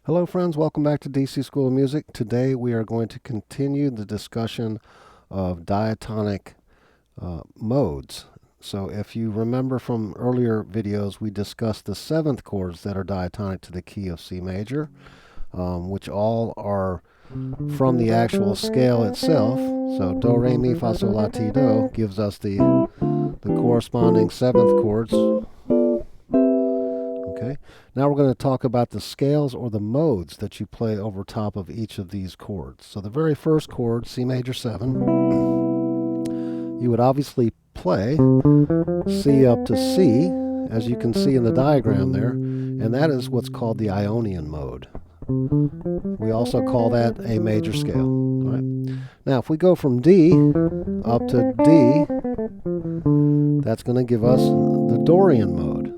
Hello friends, welcome back to DC School of Music. Today we are going to continue the discussion of diatonic modes. So if you remember from earlier videos, we discussed the seventh chords that are diatonic to the key of C major, which all are from the actual scale itself. So do, re, mi, fa, sol, la, ti, do gives us the corresponding seventh chords. Okay. Now we're going to talk about the scales or the modes that you play over top of each of these chords. So the very first chord, C major 7, you would obviously play C up to C, as you can see in the diagram there, and that is what's called the Ionian mode. We also call that a major scale. All right. Now if we go from D up to D, that's going to give us the Dorian mode.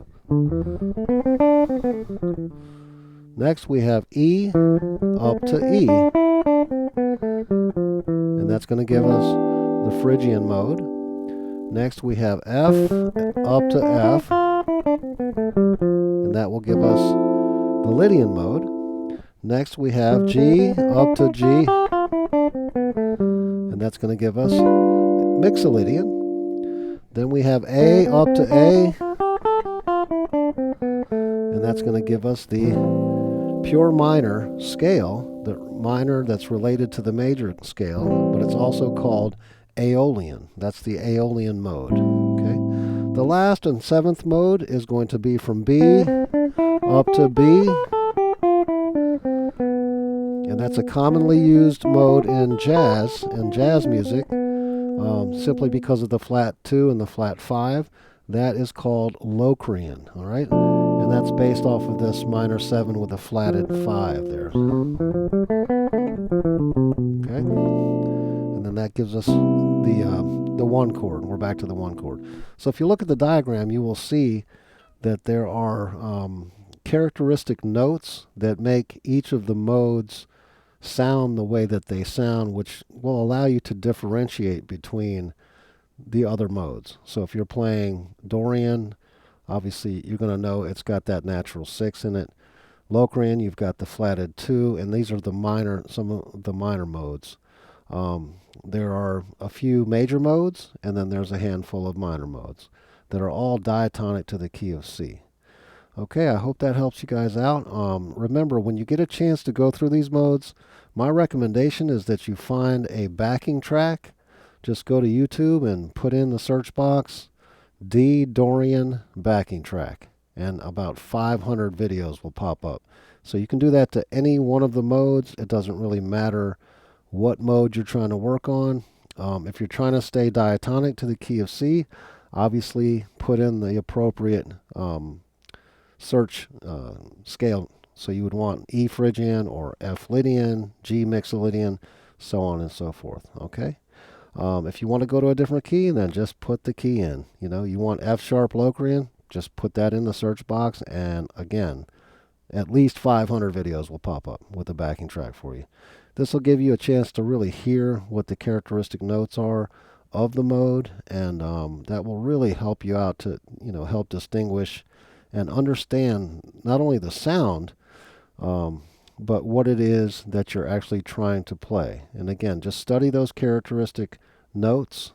Next we have E up to E, and that's going to give us the Phrygian mode. Next we have F up to F, and that will give us the Lydian mode. Next we have G up to G, and that's going to give us Mixolydian. Then we have A up to A, and that's going to give us the pure minor scale, the minor that's related to the major scale, but it's also called Aeolian. That's the Aeolian mode. Okay. The last and seventh mode is going to be from B up to B, and that's a commonly used mode in jazz music, simply because of the flat 2 and the flat 5. That is called Locrian, all right? And that's based off of this minor 7 with a flatted 5 there. Okay? And then that gives us the 1 chord. We're back to the 1 chord. So if you look at the diagram, you will see that there are characteristic notes that make each of the modes sound the way that they sound, which will allow you to differentiate between the other modes. So if you're playing Dorian, obviously you're going to know it's got that natural 6 in it. Locrian, you've got the flatted 2, and these are some of the minor modes. There are a few major modes, and then there's a handful of minor modes that are all diatonic to the key of C. Okay, I hope that helps you guys out. Remember, when you get a chance to go through these modes, my recommendation is that you find a backing track. Just go to YouTube and put in the search box D Dorian backing track, and about 500 videos will pop up. So you can do that to any one of the modes. It doesn't really matter what mode you're trying to work on. If you're trying to stay diatonic to the key of C, obviously put in the appropriate search scale. So you would want E Phrygian or F Lydian, G Mixolydian, so on and so forth. Okay. If you want to go to a different key, then just put the key in. You know, you want F sharp Locrian, just put that in the search box, and again, at least 500 videos will pop up with a backing track for you. This will give you a chance to really hear what the characteristic notes are of the mode, and that will really help you out to, help distinguish and understand not only the sound, but what it is that you're actually trying to play. And again, just study those characteristic notes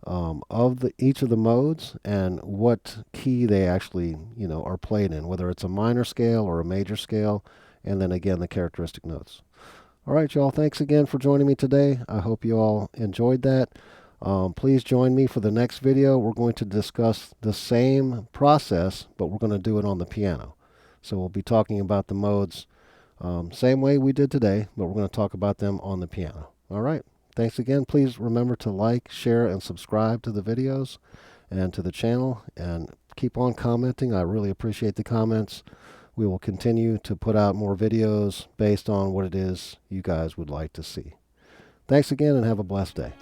of each of the modes and what key they actually are played in, whether it's a minor scale or a major scale, and then again the characteristic notes. All right, y'all, thanks again for joining me today. I hope you all enjoyed that. Please join me for the next video. We're going to discuss the same process, but we're going to do it on the piano. So we'll be talking about the modes same way we did today, but we're going to talk about them on the piano. All right. Thanks again. Please remember to like, share, and subscribe to the videos and to the channel, and keep on commenting. I really appreciate the comments. We will continue to put out more videos based on what it is you guys would like to see. Thanks again, and have a blessed day.